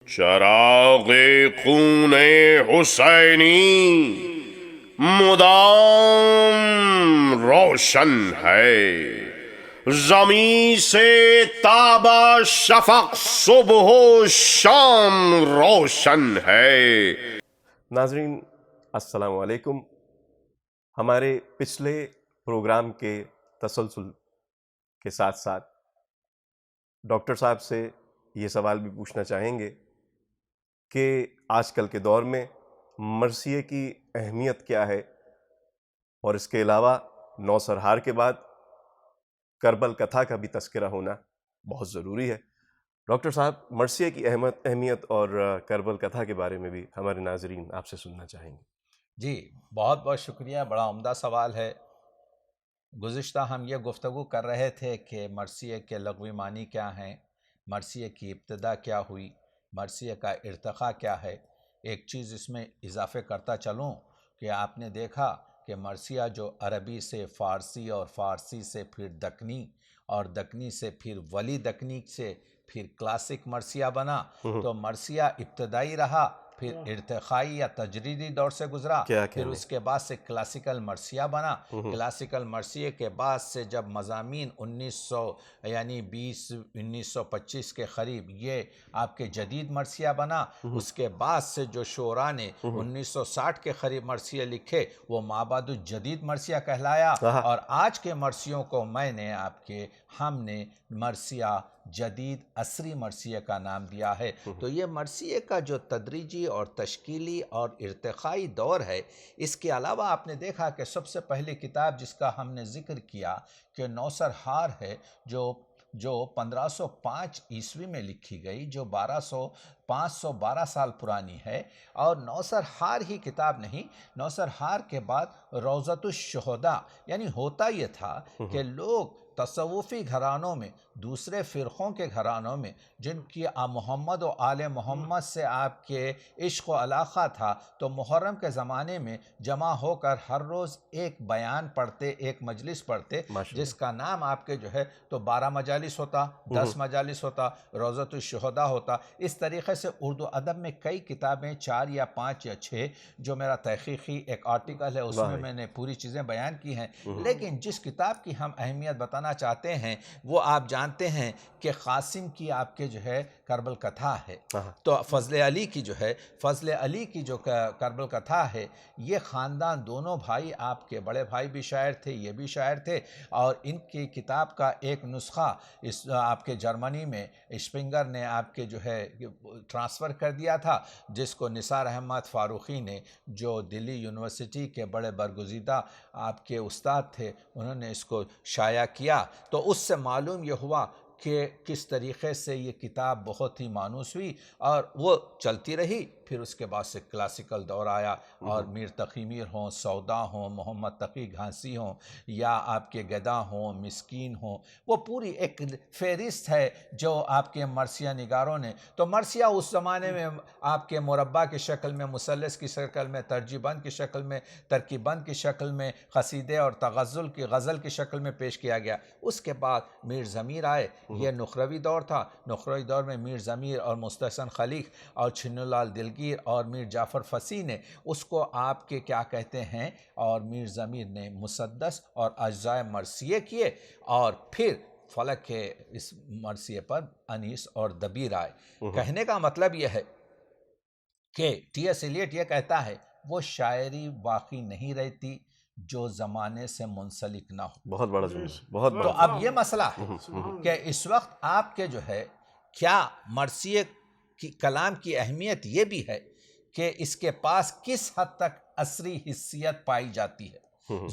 چراغ خون حسینی مدام روشن ہے، زمین سے تابا شفق صبح و شام روشن ہے۔ ناظرین السلام علیکم۔ ہمارے پچھلے پروگرام کے تسلسل کے ساتھ ساتھ ڈاکٹر صاحب سے یہ سوال بھی پوچھنا چاہیں گے کہ آج کل کے دور میں مرثیے کی اہمیت کیا ہے، اور اس کے علاوہ نوسرہار کے بعد کربل کتھا کا بھی تذکرہ ہونا بہت ضروری ہے۔ ڈاکٹر صاحب، مرثیے کی اہمیت اور کربل کتھا کے بارے میں بھی ہمارے ناظرین آپ سے سننا چاہیں گے۔ جی بہت بہت شکریہ، بڑا عمدہ سوال ہے۔ گزشتہ ہم یہ گفتگو کر رہے تھے کہ مرثیے کے لغوی معنی کیا ہیں، مرثیے کی ابتدا کیا ہوئی، مرثیے کا ارتقاء کیا ہے۔ ایک چیز اس میں اضافے کرتا چلوں کہ آپ نے دیکھا کہ مرثیہ جو عربی سے فارسی اور فارسی سے پھر دکنی اور دکنی سے پھر ولی دکنی سے پھر کلاسک مرثیہ بنا، تو مرثیہ ابتدائی رہا، پھر ارتقائی یا تجریدی دور سے گزرا، پھر اس کے بعد سے کلاسیکل مرثیہ بنا۔ کلاسیکل مرثیے کے بعد سے جب مضامین 1925 کے قریب یہ آپ کے جدید مرثیہ بنا، اس کے بعد سے جو شعراء نے 1960 کے قریب مرثیے لکھے وہ مابعد الجدید مرثیہ کہلایا، اور آج کے مرثیوں کو ہم نے مرثیہ جدید عصری مرثیے کا نام دیا ہے۔ تو یہ مرثیے کا جو تدریجی اور تشکیلی اور ارتقائی دور ہے، اس کے علاوہ آپ نے دیکھا کہ سب سے پہلی کتاب جس کا ہم نے ذکر کیا کہ نوسرہار ہے، جو 1505 عیسوی میں لکھی گئی، جو 512 سال پرانی ہے۔ اور نوسرہار ہی کتاب نہیں، نوسرہار کے بعد روضۃ الشہداء، یعنی ہوتا یہ تھا کہ لوگ تصوفی گھرانوں میں، دوسرے فرقوں کے گھرانوں میں، جن کی محمد و آل محمد سے آپ کے عشق و علاقہ تھا، تو محرم کے زمانے میں جمع ہو کر ہر روز ایک بیان پڑھتے، ایک مجلس پڑھتے، جس کا نام آپ کے جو ہے تو 12 مجالس ہوتا، 10 مجالس ہوتا، روضۃ الشہداء ہوتا۔ اس طریقے سے اردو ادب میں کئی کتابیں، 4 یا 5 یا 6، جو میرا تحقیقی ایک آرٹیکل ہے، اس میں نے پوری چیزیں بیان کی ہیں۔ لیکن جس کتاب کی ہم اہمیت بتانا چاہتے ہیں وہ آپ جانتے ہیں کہ قاسم کی آپ کے جو ہے کربل کتھا ہے، تو فضل علی کی جو کربل کتھا ہے، یہ خاندان دونوں بھائی، آپ کے بڑے بھائی بھی شاعر تھے، یہ بھی شاعر تھے، اور ان کی کتاب کا ایک نسخہ آپ کے جرمنی میں اسپنگر نے آپ کے جو ہے ٹرانسفر کر دیا تھا، جس کو نثار احمد فاروقی نے، جو دلی یونیورسٹی کے بڑے برگزیدہ آپ کے استاد تھے، انہوں نے اس کو شائع کیا۔ تو اس سے معلوم یہ ہوا کہ کس طریقے سے یہ کتاب بہت ہی مانوس ہوئی، اور وہ چلتی رہی۔ پھر اس کے بعد سے کلاسیکل دور آیا، اور میر تقی میر ہوں، سودا ہوں، محمد تقی گھانسی ہوں، یا آپ کے گدا ہوں، مسکین ہوں، وہ پوری ایک فہرست ہے جو آپ کے مرثیہ نگاروں نے۔ تو مرثیہ اس زمانے میں آپ کے مربع کی شکل میں، مثلث کی شکل میں، ترجیع بند کی شکل میں، ترکیب بند کی شکل میں، قصیدے اور غزل کی شکل میں پیش کیا گیا۔ اس کے بعد میر ضمیر آئے، یہ نخروی دور تھا۔ نخروی دور میں میر ضمیر اور مستحسن خلیق اور چھنو لال دلگیر اور میر جعفر فصیح نے اس کو آپ کے کیا کہتے ہیں، اور میر ضمیر نے مسدس اور اجزائے مرثیے کیے، اور پھر فلک کے اس مرثیے پر انیس اور دبیر آئے۔ کہنے کا مطلب یہ ہے کہ ٹی ایس ایلیٹ یہ کہتا ہے وہ شاعری باقی نہیں رہتی جو زمانے سے منسلک نہ ہو۔ بہت بڑا جملہ، بہت تو بڑا۔ اب یہ مسئلہ ہے کہ اس وقت آپ کے جو ہے کیا مرثیے کی کلام کی اہمیت یہ بھی ہے کہ اس کے پاس کس حد تک عصری حیثیت پائی جاتی ہے،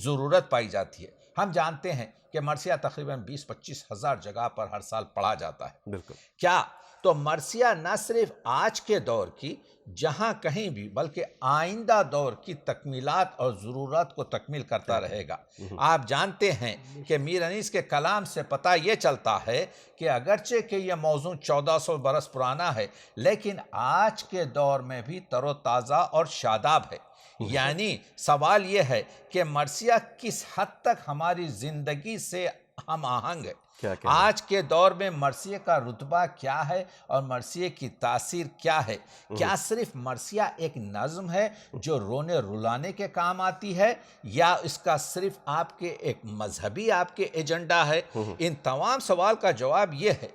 ضرورت پائی جاتی ہے۔ ہم جانتے ہیں کہ مرثیہ تقریباً 20-25 ہزار جگہ پر ہر سال پڑھا جاتا ہے۔ بالکل۔ کیا تو مرثیہ نہ صرف آج کے دور کی جہاں کہیں بھی، بلکہ آئندہ دور کی تکمیلات اور ضرورت کو تکمیل کرتا رہے گا۔ آپ جانتے ہیں کہ میر انیس کے کلام سے پتہ یہ چلتا ہے کہ اگرچہ کہ یہ موضوع 1400 برس پرانا ہے، لیکن آج کے دور میں بھی تر و تازہ اور شاداب ہے۔ یعنی سوال یہ ہے کہ مرثیہ کس حد تک ہماری زندگی سے ہم آہنگ ہے، کیا کہنا؟ آج کے دور میں مرثیے کا رتبہ کیا ہے اور مرثیے کی تاثیر کیا ہے؟ کیا صرف مرثیہ ایک نظم ہے جو رونے رلانے کے کام آتی ہے، یا اس کا صرف آپ کے ایک مذہبی آپ کے ایجنڈا ہے؟ ان تمام سوال کا جواب یہ ہے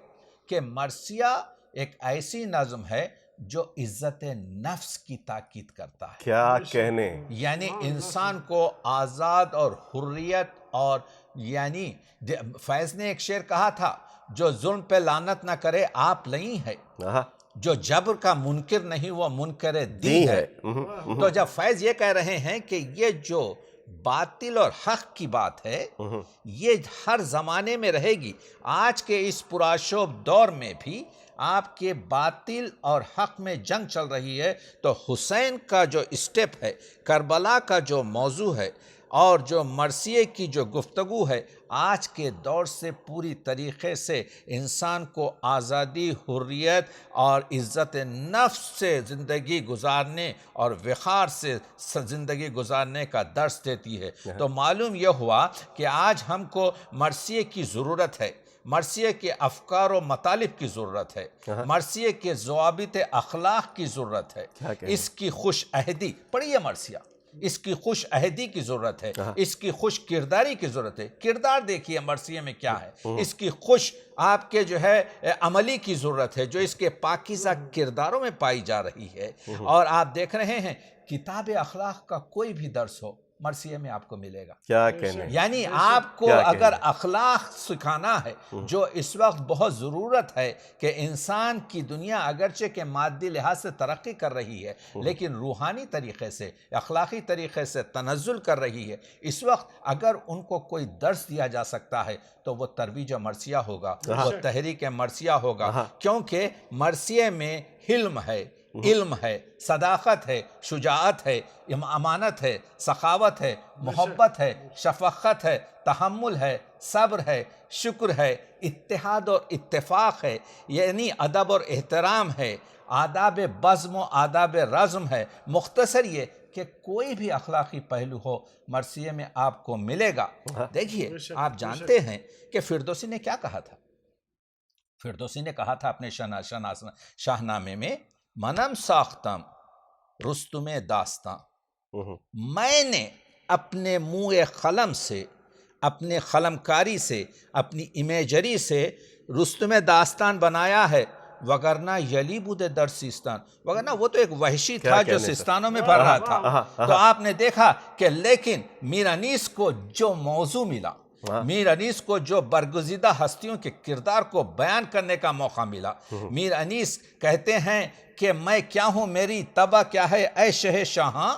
کہ مرثیہ ایک ایسی نظم ہے جو عزت نفس کی تاکید کرتا ہے، کیا کہنے؟ یعنی انسان کو آزاد اور حریت، اور یعنی فیض نے ایک شعر کہا تھا، جو ظلم پہ لعنت نہ کرے آپ نہیں ہے، جو جبر کا منکر نہیں وہ منکر دی ہے۔ تو جب فیض یہ کہہ رہے ہیں کہ یہ جو باطل اور حق کی بات ہے یہ ہر زمانے میں رہے گی، آج کے اس پرآشوب دور میں بھی آپ کے باطل اور حق میں جنگ چل رہی ہے، تو حسین کا جو اسٹیپ ہے، کربلا کا جو موضوع ہے، اور جو مرثیے کی جو گفتگو ہے، آج کے دور سے پوری طریقے سے انسان کو آزادی، حریت اور عزت نفس سے زندگی گزارنے اور وقار سے زندگی گزارنے کا درس دیتی ہے۔ تو معلوم یہ ہوا کہ آج ہم کو مرثیے کی ضرورت ہے، مرثیے کے افکار و مطالب کی ضرورت ہے، مرثیے کے ضوابط اخلاق کی ضرورت ہے، اس کی خوش عہدی، پڑھیے مرثیہ، اس کی خوش عہدی کی ضرورت ہے، اس کی خوش کرداری کی ضرورت ہے۔ کردار دیکھیے مرثیے میں کیا ہے، اس کی خوش آپ کے جو ہے عملی کی ضرورت ہے، جو اس کے پاکیزہ کرداروں میں پائی جا رہی ہے۔ اور آپ دیکھ رہے ہیں کتاب اخلاق کا کوئی بھی درس ہو مرثیے میں آپ کو ملے گا۔ کیا کہنے؟ یعنی آپ کو اگر اخلاق سکھانا ہے، جو اس وقت بہت ضرورت ہے کہ انسان کی دنیا اگرچہ کہ مادی لحاظ سے ترقی کر رہی ہے لیکن روحانی طریقے سے، اخلاقی طریقے سے تنزل کر رہی ہے، اس وقت اگر ان کو کوئی درس دیا جا سکتا ہے تو وہ ترویج مرثیہ ہوگا، وہ تحریک مرثیہ ہوگا، کیونکہ مرثیے میں حلم ہے، علم ہے، صداقت ہے، شجاعت ہے، امانت ہے، سخاوت ہے، محبت ہے، شفقت ہے، تحمل ہے، صبر ہے، شکر ہے، اتحاد اور اتفاق ہے، یعنی ادب اور احترام ہے، آداب بزم و آداب رزم ہے۔ مختصر یہ کہ کوئی بھی اخلاقی پہلو ہو مرثیے میں آپ کو ملے گا۔ دیکھیے آپ جانتے ہیں کہ فردوسی نے کیا کہا تھا؟ فردوسی نے کہا تھا اپنے شاہنامے میں، منم ساختم رستم داستاں، میں نے اپنے منہ قلم سے، اپنے قلمکاری سے، اپنی امیجری سے رستم داستان بنایا ہے، وگرنہ یلی بودے در سیستان، وگرنہ وہ تو ایک وحشی تھا جو سیستانوں میں پڑ رہا تھا۔ تو آپ نے دیکھا کہ لیکن میر انیس کو جو موضوع ملا، میر انیس کو جو برگزیدہ ہستیوں کے کردار کو بیان کرنے کا موقع ملا، میر انیس کہتے ہیں کہ میں کیا ہوں، میری طبع کیا ہے اے شہ شاہاں،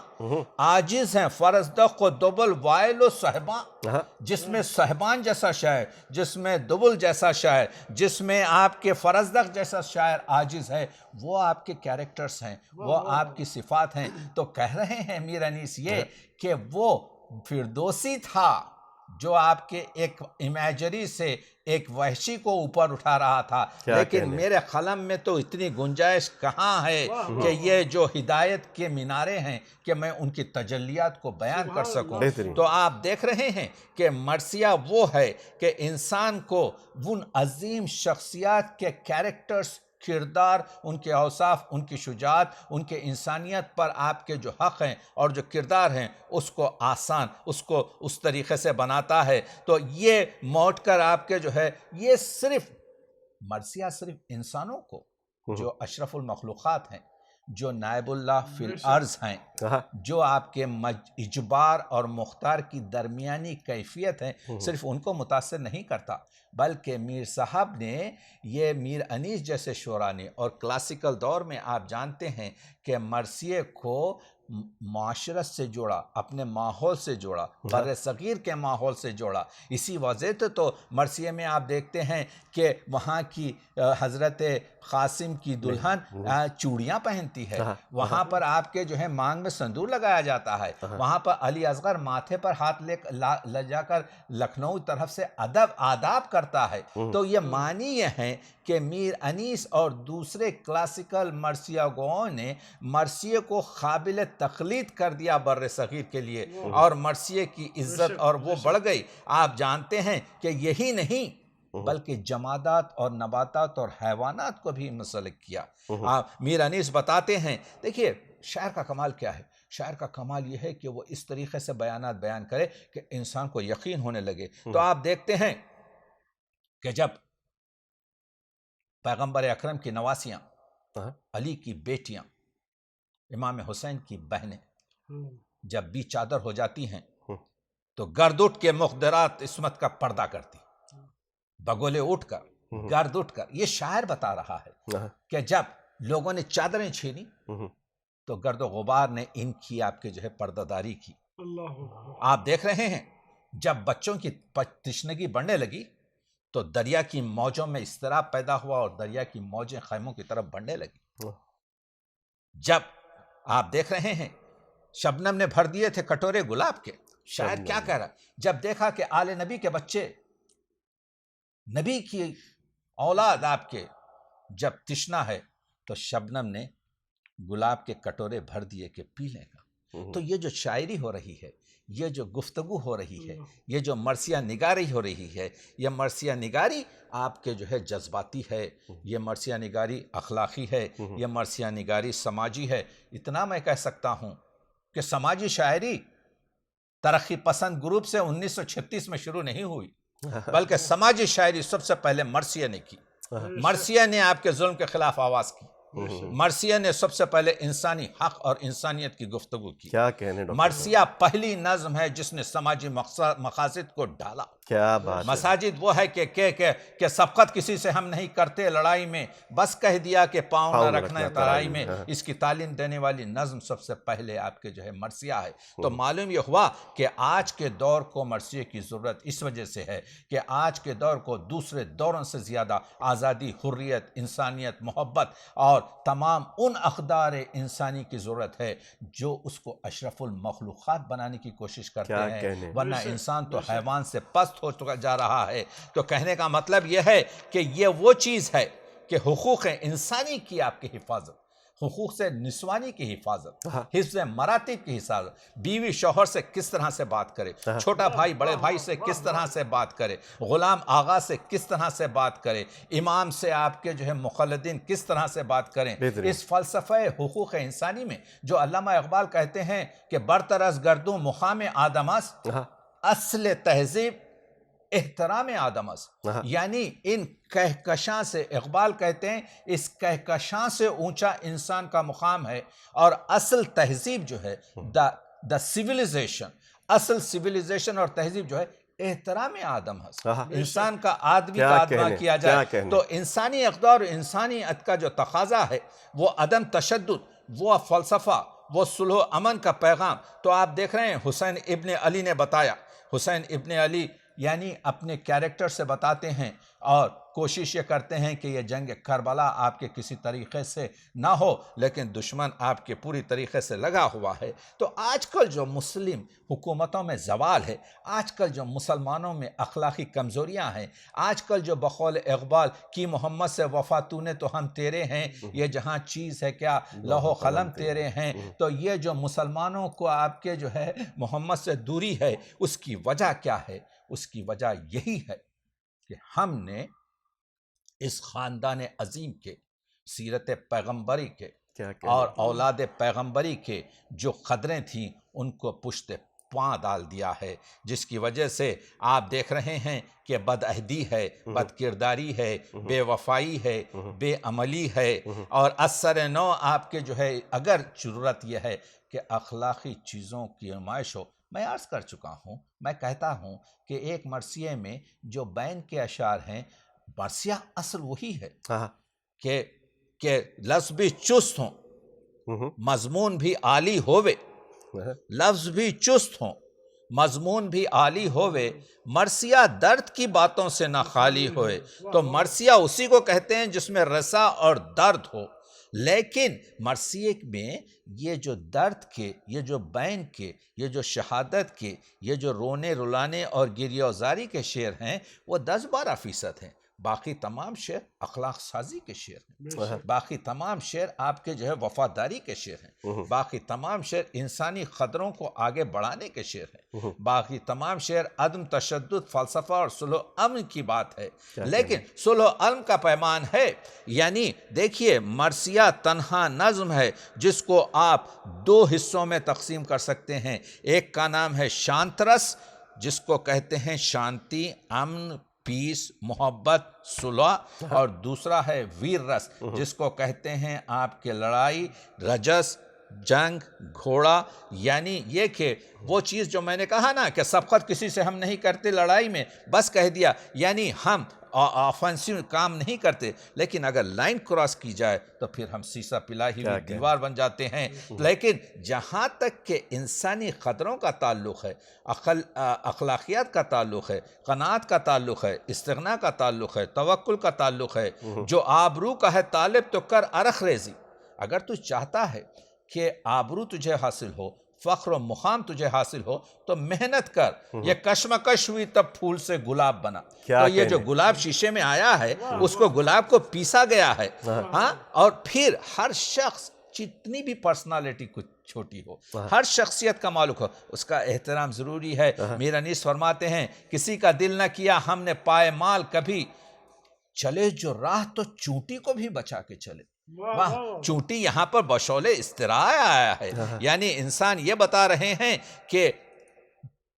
عاجز ہیں فرزدق و دبل وائل و صحبان، جس میں صحبان جیسا شاعر، جس میں دبل جیسا شاعر، جس میں آپ کے فرزدق جیسا شاعر عاجز ہے، وہ آپ کے کیریکٹرز ہیں، وہ آپ کی صفات ہیں۔ تو کہہ رہے ہیں میر انیس یہ کہ وہ فردوسی تھا جو آپ کے ایک امیجری سے ایک وحشی کو اوپر اٹھا رہا تھا، لیکن میرے قلم میں تو اتنی گنجائش کہاں ہے کہ یہ جو ہدایت کے مینارے ہیں کہ میں ان کی تجلیات کو بیان کر سکوں۔ تو آپ دیکھ رہے ہیں کہ مرثیہ وہ ہے کہ انسان کو ان عظیم شخصیات کے کیریکٹرز، کردار، ان کے اوصاف، ان کی شجاعت، ان کے انسانیت پر آپ کے جو حق ہیں اور جو کردار ہیں اس کو آسان، اس کو اس طریقے سے بناتا ہے۔ تو یہ موٹ کر آپ کے جو ہے یہ صرف مرثیہ صرف انسانوں کو جو اشرف المخلوقات ہیں، جو نائب اللہ فی الارض ہیں، جو آپ کے اجبار اور مختار کی درمیانی کیفیت ہیں، صرف ان کو متاثر نہیں کرتا، بلکہ میر صاحب نے یہ میر انیس جیسے شعراء نے، اور کلاسیکل دور میں آپ جانتے ہیں کہ مرثیے کو معاشرت سے جوڑا، اپنے ماحول سے جوڑا، بر صغیر کے ماحول سے جوڑا۔ اسی وجہ سے تو مرثیے میں آپ دیکھتے ہیں کہ وہاں کی حضرت قاسم کی دلہن چوڑیاں پہنتی ہے، وہاں پر آپ کے جو ہے مانگ میں سندور لگایا جاتا ہے، وہاں پر علی اصغر ماتھے پر ہاتھ لے جا کر لکھنؤ طرف سے آداب کرتا ہے۔ تو یہ معنی یہ ہے کہ میر انیس اور دوسرے کلاسیکل مرثیہ گوؤں نے مرثیے کو قابل تقلید کر دیا بر صغیر کے لیے، اور مرثیے کی عزت اور وہ بڑھ گئی۔ آپ جانتے ہیں کہ یہی نہیں بلکہ جمادات اور نباتات اور حیوانات کو بھی منسلک کیا۔ میر انیس بتاتے ہیں، دیکھیے شاعر کا کمال کیا ہے، شاعر کا کمال یہ ہے کہ وہ اس طریقے سے بیانات بیان کرے کہ انسان کو یقین ہونے لگے۔ تو آپ دیکھتے ہیں کہ جب پیغمبر اکرم کی نواسیاں، علی کی بیٹیاں، امام حسین کی بہنیں جب بھی چادر ہو جاتی ہیں تو گرد اٹھ کے مخدرات عصمت کا پردہ کرتی، بگولے اٹھ کر، گرد اٹھ کر۔ یہ شاعر بتا رہا ہے کہ جب لوگوں نے چادریں چھینی تو گرد و غبار نے ان کی آپ کے جو ہے پردہ داری کی۔ آپ دیکھ رہے ہیں جب بچوں کی تشنگی بڑھنے لگی تو دریا کی موجوں میں اضطراب پیدا ہوا اور دریا کی موجیں خیموں کی طرف بڑھنے لگی۔ جب آپ دیکھ رہے ہیں شبنم نے بھر دیے تھے کٹورے گلاب کے، شاعر کیا کہہ رہا ہے، جب دیکھا کہ آل نبی کے بچے، نبی کی اولاد آپ کے جب تشنا ہے تو شبنم نے گلاب کے کٹورے بھر دیے کہ پی لے گا۔ تو یہ جو شاعری ہو رہی ہے، یہ جو گفتگو ہو رہی ہے، یہ جو مرثیہ نگاری ہو رہی ہے، یہ مرثیہ نگاری آپ کے جو ہے جذباتی ہے، یہ مرثیہ نگاری اخلاقی ہے، یہ مرثیہ نگاری سماجی ہے۔ اتنا میں کہہ سکتا ہوں کہ سماجی شاعری ترقی پسند گروپ سے 1936 میں شروع نہیں ہوئی، بلکہ سماجی شاعری سب سے پہلے مرثیہ نے کی۔ مرثیہ نے آپ کے ظلم کے خلاف آواز کی، مرثیہ نے سب سے پہلے انسانی حق اور انسانیت کی گفتگو کی۔ کیا کہنے ڈاکٹر، مرثیہ پہلی نظم ہے جس نے سماجی مقاصد کو ڈالا۔ کیا بات ہے۔ مساجد وہ ہے کہ سبقت کسی سے ہم نہیں کرتے لڑائی میں، بس کہہ دیا کہ پاؤں نہ رکھنا ترائی میں۔ اس کی تعلیم دینے والی نظم سب سے پہلے آپ کے جو ہے مرثیہ ہے۔ تو معلوم یہ ہوا کہ آج کے دور کو مرثیے کی ضرورت اس وجہ سے ہے کہ آج کے دور کو دوسرے دوروں سے زیادہ آزادی، حریت، انسانیت، محبت اور تمام ان اقدار انسانی کی ضرورت ہے جو اس کو اشرف المخلوقات بنانے کی کوشش کرتے ہیں، ورنہ انسان تو حیوان سے پست ہو چکا جا رہا ہے۔ تو کہنے کا مطلب یہ ہے کہ یہ وہ چیز ہے کہ حقوق انسانی کی آپ کی حفاظت، حقوق سے نسوانی کی حفاظت، حفظ مراتب کی حفاظت، بیوی شوہر سے کس طرح سے بات کرے، چھوٹا بھائی بڑے بھائی سے کس طرح سے بات کرے، غلام آغا سے کس طرح سے بات کرے، امام سے آپ کے جو ہے مقلدین کس طرح سے بات کریں۔ اس فلسفہ حقوق انسانی میں جو علامہ اقبال کہتے ہیں کہ برطرز گردوں مقام آدم است، اصل تہذیب احترام آدم است، یعنی ان کہکشاں سے، اقبال کہتے ہیں اس کہکشاں سے اونچا انسان کا مقام ہے، اور اصل تہذیب جو ہے دا سیویلائزیشن، اصل سیویلائزیشن اور تہذیب جو ہے احترام آدم ہے، انسان کا آدمی کا آدمہ کیا جائے۔ تو انسانی اقدار اور انسانیت کا جو تقاضا ہے وہ عدم تشدد، وہ فلسفہ، وہ صلح و امن کا پیغام۔ تو آپ دیکھ رہے ہیں حسین ابن علی نے بتایا، حسین ابن علی یعنی اپنے کیریکٹر سے بتاتے ہیں اور کوشش یہ کرتے ہیں کہ یہ جنگ کربلا آپ کے کسی طریقے سے نہ ہو، لیکن دشمن آپ کے پوری طریقے سے لگا ہوا ہے۔ تو آج کل جو مسلم حکومتوں میں زوال ہے، آج کل جو مسلمانوں میں اخلاقی کمزوریاں ہیں، آج کل جو بقول اقبال کی محمد سے وفا تو نے تو ہم تیرے ہیں، یہ جہاں چیز ہے کیا لوح و قلم تیرے ہیں، تو یہ جو مسلمانوں کو آپ کے جو ہے محمد سے دوری ہے، اس کی وجہ کیا ہے؟ اس کی وجہ یہی ہے کہ ہم نے اس خاندان عظیم کے، سیرت پیغمبری کے اور اولاد پیغمبری کے جو قدریں تھیں ان کو پشت پاں ڈال دیا ہے، جس کی وجہ سے آپ دیکھ رہے ہیں کہ بد عہدی ہے، بد کرداری ہے، بے وفائی ہے، بے عملی ہے، اور اثر نو آپ کے جو ہے اگر ضرورت یہ ہے کہ اخلاقی چیزوں کی نمائش ہو۔ میں عرض کر چکا ہوں، میں کہتا ہوں کہ ایک مرثیے میں جو بین کے اشعار ہیں، مرثیہ اصل وہی ہے کہ لفظ بھی چست ہوں، مضمون بھی عالی ہووے، لفظ بھی چست ہوں، مضمون بھی عالی ہووے، مرثیہ درد کی باتوں سے نہ خالی ہوئے۔ تو مرثیہ اسی کو کہتے ہیں جس میں رسا اور درد ہو، لیکن مرثیے میں یہ جو درد کے، یہ جو بین کے، یہ جو شہادت کے، یہ جو رونے رلانے اور گریہ وزاری کے شعر ہیں وہ 10-12% ہیں، باقی تمام شعر اخلاق سازی کے شعر ہیں، باقی تمام شعر آپ کے جو ہے وفاداری کے شعر ہیں، باقی تمام شعر انسانی قدروں کو آگے بڑھانے کے شعر ہیں، باقی تمام شعر عدم تشدد، فلسفہ اور صلح و امن کی بات ہے۔ لیکن صلح و امن کا پیمان ہے، یعنی دیکھیے مرثیہ تنہا نظم ہے جس کو آپ دو حصوں میں تقسیم کر سکتے ہیں۔ ایک کا نام ہے شانت رس، جس کو کہتے ہیں شانتی، امن، پیس، محبت، صلح، اور دوسرا ہے ویر رس جس کو کہتے ہیں آپ کے لڑائی، رجس، جنگ، گھوڑا، یعنی یہ کہ وہ چیز جو میں نے کہا نا کہ سبقت کسی سے ہم نہیں کرتے لڑائی میں، بس کہہ دیا، یعنی ہم آفنسو کام نہیں کرتے، لیکن اگر لائن کراس کی جائے تو پھر ہم سیسا پلاہی ہوئی دیوار بن جاتے ہیں۔ لیکن جہاں تک کہ انسانی قدروں کا تعلق ہے، اخلاقیات کا تعلق ہے، قناعت کا تعلق ہے، استغنا کا تعلق ہے، توکل کا تعلق ہے، جو آبرو کا ہے طالب تو کر عرق ریزی۔ اگر تو چاہتا ہے کہ آبرو تجھے حاصل ہو، فخر و مقام تجھے حاصل ہو، تو محنت کر۔ یہ کشمکش ہوئی تب پھول سے گلاب بنا۔ تو یہ جو گلاب شیشے میں آیا ہے اس کو گلاب کو پیسا گیا ہے، ہاں، اور پھر ہر شخص جتنی بھی پرسنالٹی کچھ چھوٹی ہو، ہر شخصیت کا مالک ہو، اس کا احترام ضروری ہے۔ میر انیس فرماتے ہیں کسی کا دل نہ کیا ہم نے پائے مال کبھی، چلے جو راہ تو چونٹی کو بھی بچا کے چلے۔ واہ، چونٹی یہاں پر بشول استراء آیا ہے، یعنی انسان یہ بتا رہے ہیں کہ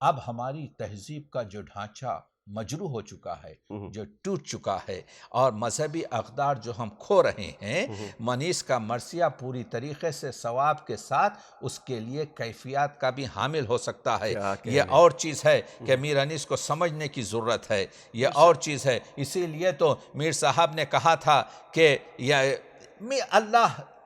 اب ہماری تہذیب کا جو ڈھانچہ مجروح ہو چکا ہے، جو ٹوٹ چکا ہے، اور مذہبی اقدار جو ہم کھو رہے ہیں، منیس کا مرثیہ پوری طریقے سے ثواب کے ساتھ اس کے لیے کیفیات کا بھی حامل ہو سکتا ہے۔ یہ اور چیز ہے کہ میر انیس کو سمجھنے کی ضرورت ہے، یہ اور چیز ہے۔ اسی لیے تو میر صاحب نے کہا تھا کہ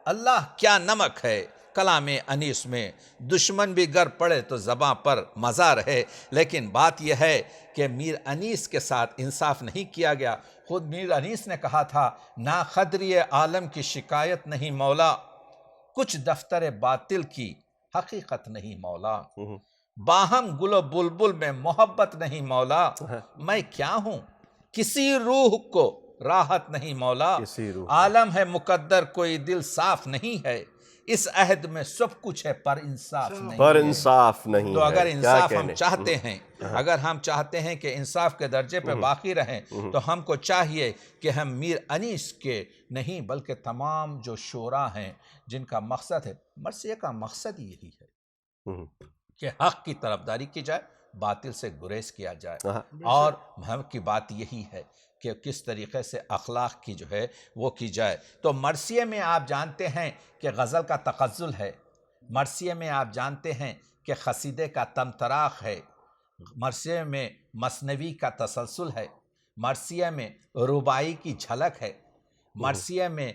اللہ کیا نمک ہے کلام انیس میں، دشمن بھی گر پڑے تو زباں پر مزہ رہے۔ لیکن بات یہ ہے کہ میر انیس کے ساتھ انصاف نہیں کیا گیا۔ خود میر انیس نے کہا تھا نا قدری عالم کی شکایت نہیں مولا، کچھ دفتر باطل کی حقیقت نہیں مولا، باہم گل و بلبل میں محبت نہیں مولا، میں کیا ہوں کسی روح کو راحت نہیں مولا، عالم ہے مقدر کوئی دل صاف نہیں ہے، اس عہد میں سب کچھ ہے پر انصاف نہیں ہے۔ پر انصاف نہیں ہے۔ تو اگر انصاف ہم چاہتے ہیں، اگر ہم چاہتے ہیں کہ انصاف کے درجے پہ باقی رہیں، تو ہم کو چاہیے کہ ہم میر انیس کے نہیں بلکہ تمام جو شعراء ہیں جن کا مقصد ہے، مرثیہ کا مقصد یہی ہے کہ حق کی طرفداری کی جائے، باطل سے گریز کیا جائے، اور ہم کی بات یہی ہے کہ کس طریقے سے اخلاق کی جو ہے وہ کی جائے۔ تو مرثیے میں آپ جانتے ہیں کہ غزل کا تغزل ہے، مرثیے میں آپ جانتے ہیں کہ قصیدے کا طمطراق ہے، مرثیے میں مثنوی کا تسلسل ہے، مرثیے میں رباعی کی جھلک ہے، مرثیے میں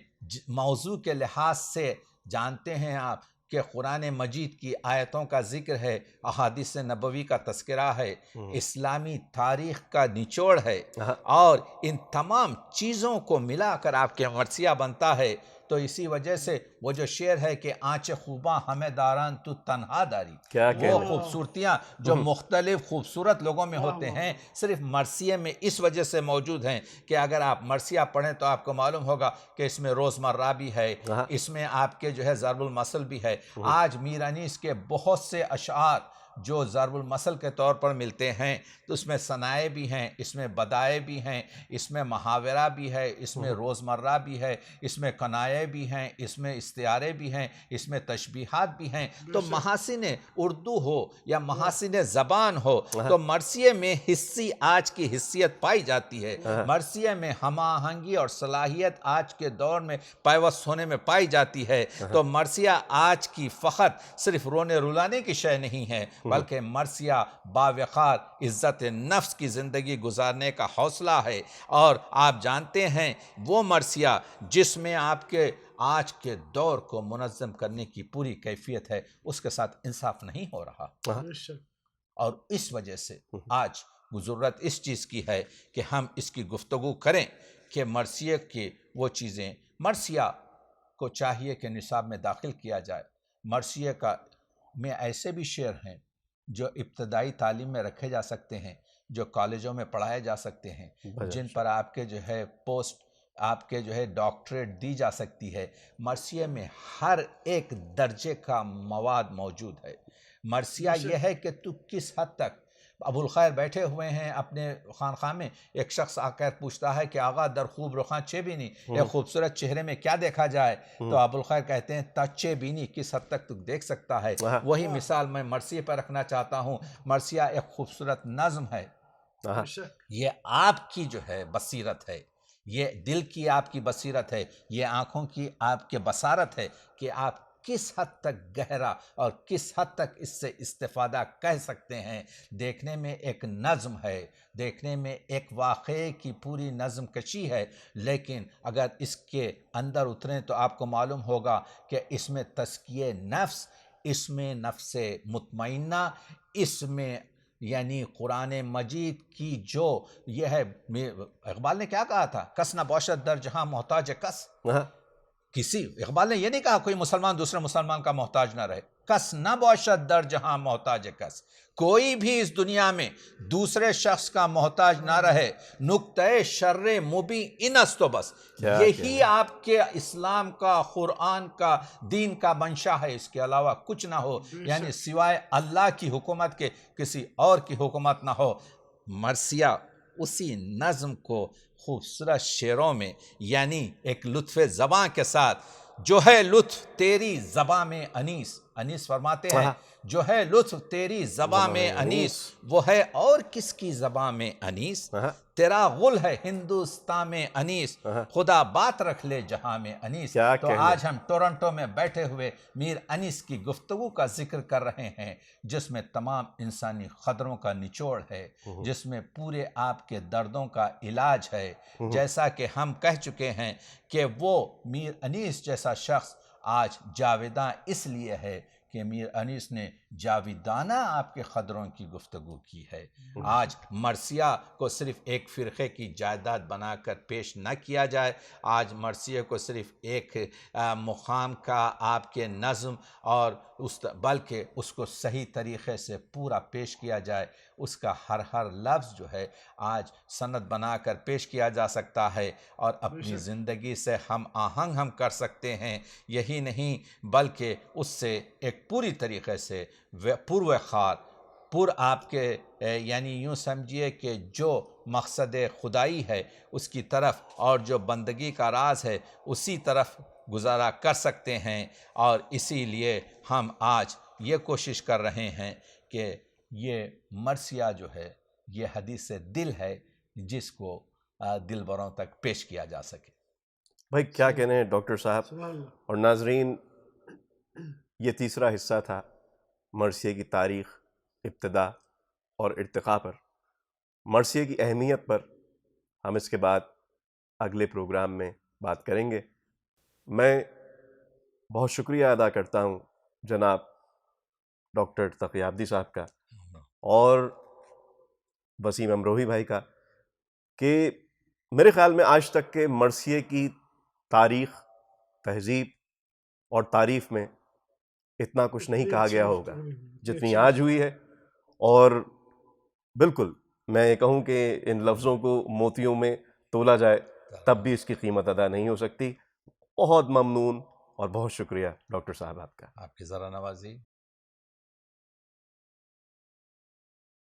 موضوع کے لحاظ سے جانتے ہیں آپ کہ قرآن مجید کی آیتوں کا ذکر ہے، احادیث نبوی کا تذکرہ ہے، اسلامی تاریخ کا نچوڑ ہے، اور ان تمام چیزوں کو ملا کر آپ کے مرثیہ بنتا ہے۔ تو اسی وجہ سے وہ جو شعر ہے کہ آنچ خوباں ہمیں داران تو تنہا داری، وہ خوبصورتیاں جو مختلف خوبصورت لوگوں میں ہوتے ہیں صرف مرثیے میں اس وجہ سے موجود ہیں کہ اگر آپ مرثیہ پڑھیں تو آپ کو معلوم ہوگا کہ اس میں روزمرہ بھی ہے، اس میں آپ کے جو ہے ضرب المثل بھی ہے۔ آج میر انیس کے بہت سے اشعار جو ضرب المثل کے طور پر ملتے ہیں، تو اس میں ثنائے بھی ہیں، اس میں بدائے بھی ہیں، اس میں محاورہ بھی ہے، اس میں روزمرہ بھی ہے، اس میں کنایے بھی ہیں، اس میں استعارے بھی ہیں، اس میں تشبیہات بھی ہیں۔ تو محاسن اردو ہو یا محاسن زبان ہو، تو مرثیے میں حصی آج کی حیثیت پائی جاتی ہے، مرثیے میں ہم آہنگی اور صلاحیت آج کے دور میں پیوست ہونے میں پائی جاتی ہے۔ تو مرثیہ آج کی فقط صرف رونے رلانے کی شے نہیں ہے، بلکہ مرثیہ باوقار عزت نفس کی زندگی گزارنے کا حوصلہ ہے۔ اور آپ جانتے ہیں وہ مرثیہ جس میں آپ کے آج کے دور کو منظم کرنے کی پوری کیفیت ہے، اس کے ساتھ انصاف نہیں ہو رہا، اور اس وجہ سے آج ضرورت اس چیز کی ہے کہ ہم اس کی گفتگو کریں کہ مرثیے کی وہ چیزیں، مرثیہ کو چاہیے کہ نصاب میں داخل کیا جائے۔ مرثیے کا میں ایسے بھی شعر ہیں جو ابتدائی تعلیم میں رکھے جا سکتے ہیں، جو کالجوں میں پڑھائے جا سکتے ہیں، جن پر آپ کے جو ہے پوسٹ، آپ کے جو ہے ڈاکٹریٹ دی جا سکتی ہے، مرثیے میں ہر ایک درجے کا مواد موجود ہے۔ مرثیہ یہ ہے کہ تو کس حد تک، ابو الخیر بیٹھے ہوئے ہیں اپنے خانقاہ میں، ایک شخص آ کر پوچھتا ہے کہ آغا در خوب رخاں چے بینی، ایک خوبصورت چہرے میں کیا دیکھا جائے؟ تو ابو الخیر کہتے ہیں تا چے بینی، کس حد تک تو دیکھ سکتا ہے۔ وہی مثال میں مرثیے پر رکھنا چاہتا ہوں۔ مرثیہ ایک خوبصورت نظم ہے، یہ آپ کی جو ہے بصیرت ہے، یہ دل کی آپ کی بصیرت ہے، یہ آنکھوں کی آپ کے بصارت ہے کہ آپ کس حد تک گہرا اور کس حد تک اس سے استفادہ کہہ سکتے ہیں۔ دیکھنے میں ایک نظم ہے، دیکھنے میں ایک واقعے کی پوری نظم کشی ہے، لیکن اگر اس کے اندر اتریں تو آپ کو معلوم ہوگا کہ اس میں تزکیہ نفس، اس میں نفس مطمئنہ، اس میں یعنی قرآن مجید کی جو یہ ہے، اقبال نے کیا کہا تھا؟ کس نہ باشد در جہاں محتاج کس، کسی، اقبال نے یہ نہیں کہا کوئی مسلمان دوسرے مسلمان کا محتاج نہ رہے، کس نہ باشد در جہاں محتاج کس، کوئی بھی اس دنیا میں دوسرے شخص کا محتاج نہ رہے، نقطۂ شر مبیں ان است و بس، یہی آپ کے اسلام کا، قرآن کا، دین کا منشا ہے، اس کے علاوہ کچھ نہ ہو، یعنی سوائے اللہ کی حکومت کے کسی اور کی حکومت نہ ہو۔ مرثیہ اسی نظم کو خوبصورت شعروں میں، یعنی ایک لطف زباں کے ساتھ، جو ہے لطف تیری زباں میں انیس، انیس فرماتے ہیں جو ہے لطف تیری زباں میں انیس، وہ ہے اور کس کی زباں میں انیس، تیرا غل ہے ہندوستان میں انیس، خدا بات رکھ لے جہاں میں انیس۔ تو آج ہم ٹورنٹو میں بیٹھے ہوئے میر انیس کی گفتگو کا ذکر کر رہے ہیں، جس میں تمام انسانی قدروں کا نچوڑ ہے، جس میں پورے آپ کے دردوں کا علاج ہے۔ جیسا کہ ہم کہہ چکے ہیں کہ وہ میر انیس جیسا شخص آج جاویداں اس لیے ہے کہ میر انیس نے جاویدانہ آپ کے قدروں کی گفتگو کی ہے۔ آج مرثیہ کو صرف ایک فرقے کی جائیداد بنا کر پیش نہ کیا جائے، آج مرثیہ کو صرف ایک مقام کا آپ کے نظم اور بلکہ اس کو صحیح طریقے سے پورا پیش کیا جائے، اس کا ہر لفظ جو ہے آج سند بنا کر پیش کیا جا سکتا ہے اور اپنی زندگی سے ہم آہنگ ہم کر سکتے ہیں۔ یہی نہیں بلکہ اس سے ایک پوری طریقے سے پروخار آپ کے یعنی یوں سمجھیے کہ جو مقصد خدائی ہے اس کی طرف اور جو بندگی کا راز ہے اسی طرف گزارا کر سکتے ہیں۔ اور اسی لیے ہم آج یہ کوشش کر رہے ہیں کہ یہ مرثیہ جو ہے یہ حدیث دل ہے، جس کو دل بروں تک پیش کیا جا سکے۔ بھائی کیا کہنے ہیں ڈاکٹر صاحب اور ناظرین، یہ تیسرا حصہ تھا مرثیہ کی تاریخ، ابتدا اور ارتقاء پر۔ مرثیہ کی اہمیت پر ہم اس کے بعد اگلے پروگرام میں بات کریں گے۔ میں بہت شکریہ ادا کرتا ہوں جناب ڈاکٹر تقی عابدی صاحب کا اور وسیم امروہی بھائی کا کہ میرے خیال میں آج تک کے مرثیہ کی تاریخ، تہذیب اور تعریف میں اتنا کچھ نہیں کہا گیا ہوگا جتنی آج ہوئی ہے، اور بالکل میں یہ کہوں کہ ان لفظوں کو موتیوں میں تولا جائے تب بھی اس کی قیمت ادا نہیں ہو سکتی۔ بہت ممنون اور بہت شکریہ ڈاکٹر صاحب آپ کا۔ آپ کی ذرا نوازی۔